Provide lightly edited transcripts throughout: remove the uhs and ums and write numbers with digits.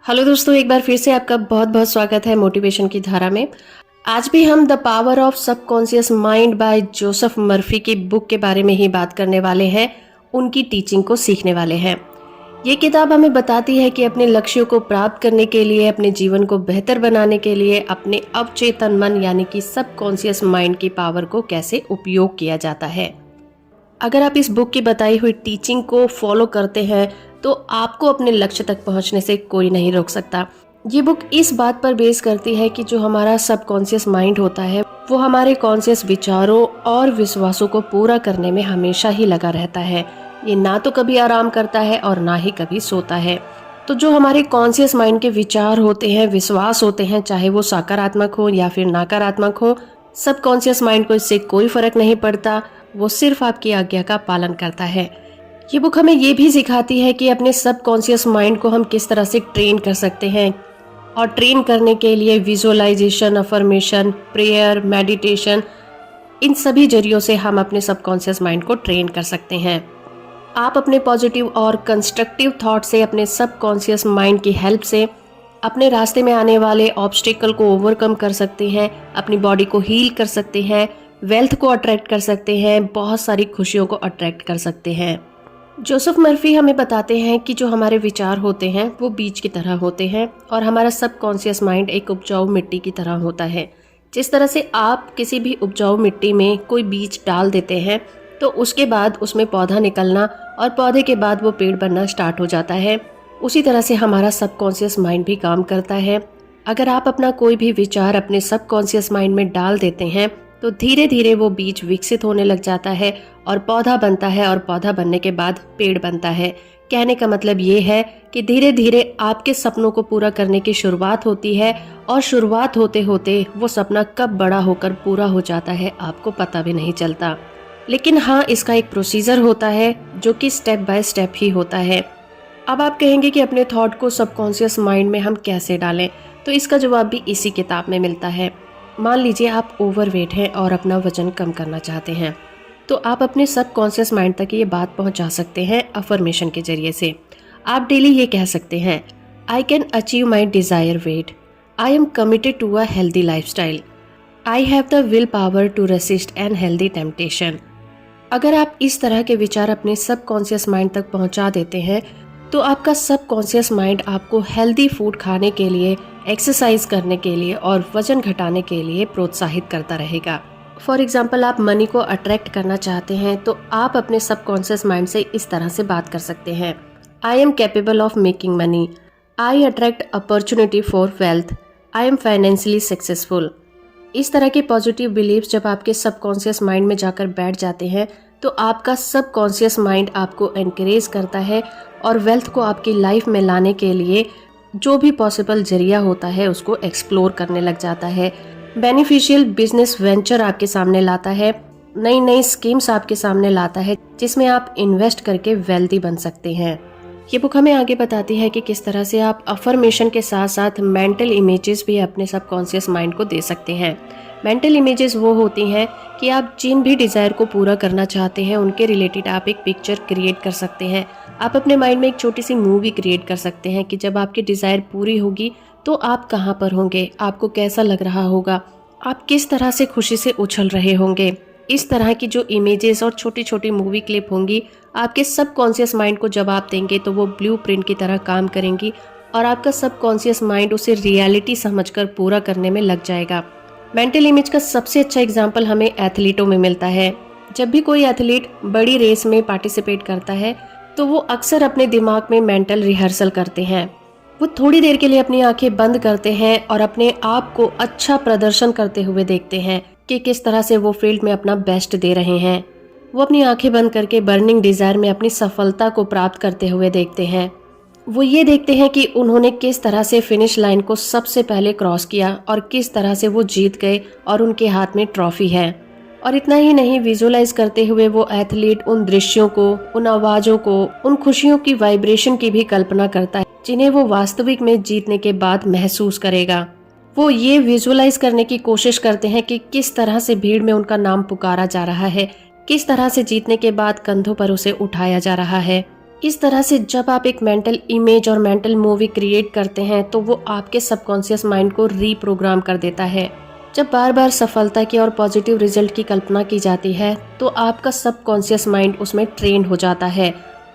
Hello दोस्तों, एक बार फिर से आपका बहुत बहुत स्वागत है मोटिवेशन की धारा में। आज भी हम the power of subconscious mind bye Joseph Murphy की बुक के बारे में ही बात करने वाले हैं, उनकी टीचिंग को सीखने वाले हैं। ये किताब हमें बताती है कि अपने लक्ष्यों को प्राप्त करने के लिए, अपने जीवन को बेहतर बनाने के लिए अपने अवचेतन मन यानी कि सबकॉन्शियस माइंड की पावर को कैसे उपयोग किया जाता है। अगर आप इस बुक की बताई हुई टीचिंग को फॉलो करते हैं तो आपको अपने लक्ष्य तक पहुंचने से कोई नहीं रोक सकता। ये बुक इस बात पर बेस करती है कि जो हमारा सबकॉन्शियस माइंड होता है वो हमारे कॉन्शियस विचारों और विश्वासों को पूरा करने में हमेशा ही लगा रहता है। ये ना तो कभी आराम करता है और ना ही कभी सोता है। तो जो हमारे कॉन्शियस माइंड के विचार होते हैं, विश्वास होते हैं, चाहे वो सकारात्मक हो या फिर नकारात्मक हो, सबकॉन्शियस माइंड को इससे कोई फर्क नहीं पड़ता। वो सिर्फ आपकी आज्ञा का पालन करता है। ये बुक हमें ये भी सिखाती है कि अपने सबकॉन्शियस माइंड को हम किस तरह से ट्रेन कर सकते हैं, और ट्रेन करने के लिए विजुअलाइजेशन, अफर्मेशन, प्रेयर, मेडिटेशन, इन सभी जरियों से हम अपने सबकॉन्शियस माइंड को ट्रेन कर सकते हैं। आप अपने पॉजिटिव और कंस्ट्रक्टिव थॉट से अपने सबकॉन्शियस माइंड की हेल्प से अपने रास्ते में आने वाले ऑब्स्टिकल को ओवरकम कर सकते हैं, अपनी बॉडी को हील कर सकते हैं, वेल्थ को अट्रैक्ट कर सकते हैं, बहुत सारी खुशियों को अट्रैक्ट कर सकते हैं। जोसेफ मर्फी हमें बताते हैं कि जो हमारे विचार होते हैं वो बीज की तरह होते हैं और हमारा सबकॉन्शियस माइंड एक उपजाऊ मिट्टी की तरह होता है। जिस तरह से आप किसी भी उपजाऊ मिट्टी में कोई बीज डाल देते हैं तो उसके बाद उसमें पौधा निकलना और पौधे के बाद वो पेड़ बनना स्टार्ट हो जाता है, उसी तरह से हमारा सबकॉन्शियस माइंड भी काम करता है। अगर आप अपना कोई भी विचार अपने सबकॉन्शियस माइंड में डाल देते हैं तो धीरे धीरे वो बीज विकसित होने लग जाता है और पौधा बनता है, और पौधा बनने के बाद पेड़ बनता है। कहने का मतलब ये है कि धीरे धीरे आपके सपनों को पूरा करने की शुरुआत होती है, और शुरुआत होते होते वो सपना कब बड़ा होकर पूरा हो जाता है आपको पता भी नहीं चलता। लेकिन हाँ, इसका एक प्रोसीजर होता है जो कि स्टेप बाय स्टेप ही होता है। अब आप कहेंगे कि अपने थॉट को सबकॉन्शियस माइंड में हम कैसे डालें, तो इसका जवाब भी इसी किताब में मिलता है। मान लीजिए आप ओवरवेट हैं और अपना वजन कम करना चाहते हैं, तो आप अपने सबकॉन्शियस माइंड तक ये बात पहुंचा सकते हैं अफर्मेशन के जरिए से। आप डेली ये कह सकते हैं, I can achieve my desire weight, I am committed to a healthy lifestyle, I have the will power to resist unhealthy temptation. अगर आप इस तरह के विचार अपने सबकॉन्शियस माइंड तक पहुंचा देते हैं तो आपका सबकॉन्शियस माइंड आपको हेल्दी फूड खाने के लिए, एक्सरसाइज करने के लिए और वजन घटाने के लिए प्रोत्साहित करता रहेगा। फॉर एग्जाम्पल, आप मनी को अट्रैक्ट करना चाहते हैं तो आप अपने सबकॉन्शियस माइंड से इस तरह से बात कर सकते हैं, I am capable of making money, I attract opportunity for wealth, I am financially successful. इस तरह के पॉजिटिव बिलीव्स जब आपके सबकॉन्शियस माइंड में जाकर बैठ जाते हैं तो आपका सबकॉन्शियस माइंड आपको एनकरेज करता है और वेल्थ को आपकी लाइफ में लाने के लिए जो भी पॉसिबल जरिया होता है उसको एक्सप्लोर करने लग जाता है। बेनिफिशियल बिजनेस वेंचर आपके सामने लाता है, नई नई स्कीम्स आपके सामने लाता है जिसमें आप इन्वेस्ट करके वेल्दी बन सकते हैं। ये बुक हमें आगे बताती है कि किस तरह से आप अफर्मेशन के साथ साथ मेंटल इमेजेस भी अपने सबकॉन्शियस माइंड को दे सकते हैं। मेंटल इमेजेस वो होती हैं कि आप जिन भी डिज़ायर को पूरा करना चाहते हैं उनके रिलेटेड आप एक पिक्चर क्रिएट कर सकते हैं। आप अपने माइंड में एक छोटी सी मूवी क्रिएट कर सकते हैं कि जब आपकी डिज़ायर पूरी होगी तो आप कहाँ पर होंगे, आपको कैसा लग रहा होगा, आप किस तरह से खुशी से उछल रहे होंगे। इस तरह की जो इमेजेस और छोटी छोटी मूवी क्लिप होंगी आपके सबकॉन्शियस माइंड को जब आप देंगे तो वो ब्लूप्रिंट की तरह काम करेंगी और आपका सबकॉन्शियस माइंड उसे रियलिटी समझकर पूरा करने में लग जाएगा। मेंटल इमेज का सबसे अच्छा एग्जाम्पल हमें एथलीटों में मिलता है। जब भी कोई एथलीट बड़ी रेस में पार्टिसिपेट करता है तो वो अक्सर अपने दिमाग में मेंटल रिहर्सल करते हैं। वो थोड़ी देर के लिए अपनी आंखें बंद करते हैं और अपने आप को अच्छा प्रदर्शन करते हुए देखते हैं कि किस तरह से वो फील्ड में अपना बेस्ट दे रहे हैं। वो अपनी आंखें बंद करके बर्निंग डिजायर में अपनी सफलता को प्राप्त करते हुए देखते हैं। वो ये देखते हैं कि उन्होंने किस तरह से फिनिश लाइन को सबसे पहले क्रॉस किया और किस तरह से वो जीत गए और उनके हाथ में ट्रॉफी है। और इतना ही नहीं, विजुअलाइज करते हुए वो एथलीट उन दृश्यों को, उन आवाजों को, उन खुशियों की वाइब्रेशन की भी कल्पना करता है जिन्हें वो वास्तविक में जीतने के बाद महसूस करेगा। वो ये विजुअलाइज करने की कोशिश करते हैं कि किस तरह से भीड़ में उनका नाम पुकारा जा रहा है, किस तरह से जीतने के बाद कंधों पर उसे उठाया जा रहा है। इस तरह से जब आप एक मेंटल इमेज और मेंटल मूवी क्रिएट करते हैं तो वो आपके सबकॉन्शियस माइंड को रीप्रोग्राम कर देता है। जब बार बार सफलता की और पॉजिटिव रिजल्ट की कल्पना की जाती है तो आपका सबकॉन्शियस माइंड उसमें ट्रेन हो जाता है,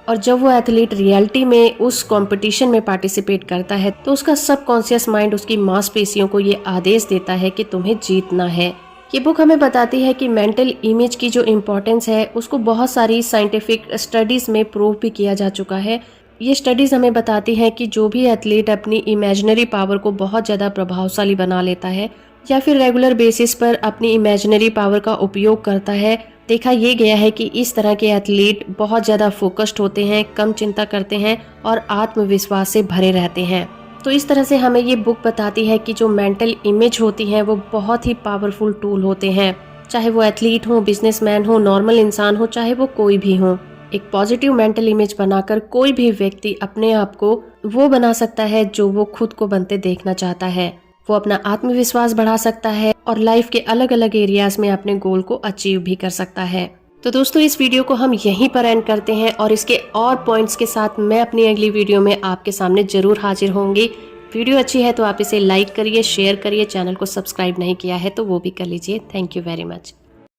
और जब वो एथलीट रियलिटी में उस कंपटीशन में पार्टिसिपेट करता है तो उसका सबकॉन्शियस माइंड उसकी मांसपेशियों को ये आदेश देता है कि तुम्हें जीतना है। ये बुक हमें बताती है कि मेंटल इमेज की जो इम्पोर्टेंस है उसको बहुत सारी साइंटिफिक स्टडीज में प्रूव भी किया जा चुका है। ये स्टडीज हमें बताती हैं कि जो भी एथलीट अपनी इमेजिनरी पावर को बहुत ज़्यादा प्रभावशाली बना लेता है या फिर रेगुलर बेसिस पर अपनी इमेजिनरी पावर का उपयोग करता है, देखा ये गया है कि इस तरह के एथलीट बहुत ज़्यादा फोकस्ड होते हैं, कम चिंता करते हैं और आत्मविश्वास से भरे रहते हैं। तो इस तरह से हमें ये बुक बताती है कि जो मेंटल इमेज होती है वो बहुत ही पावरफुल टूल होते हैं, चाहे वो एथलीट हो, बिजनेसमैन हो, नॉर्मल इंसान हो, चाहे वो कोई भी हो। एक पॉजिटिव मेंटल इमेज बनाकर कोई भी व्यक्ति अपने आप को वो बना सकता है जो वो खुद को बनते देखना चाहता है। वो अपना आत्मविश्वास बढ़ा सकता है और लाइफ के अलग अलग एरियाज में अपने गोल को अचीव भी कर सकता है। तो दोस्तों, इस वीडियो को हम यहीं पर एंड करते हैं और इसके और पॉइंट्स के साथ मैं अपनी अगली वीडियो में आपके सामने जरूर हाजिर होंगी। वीडियो अच्छी है तो आप इसे लाइक करिए, शेयर करिए, चैनल को सब्सक्राइब नहीं किया है तो वो भी कर लीजिए। Thank you very much.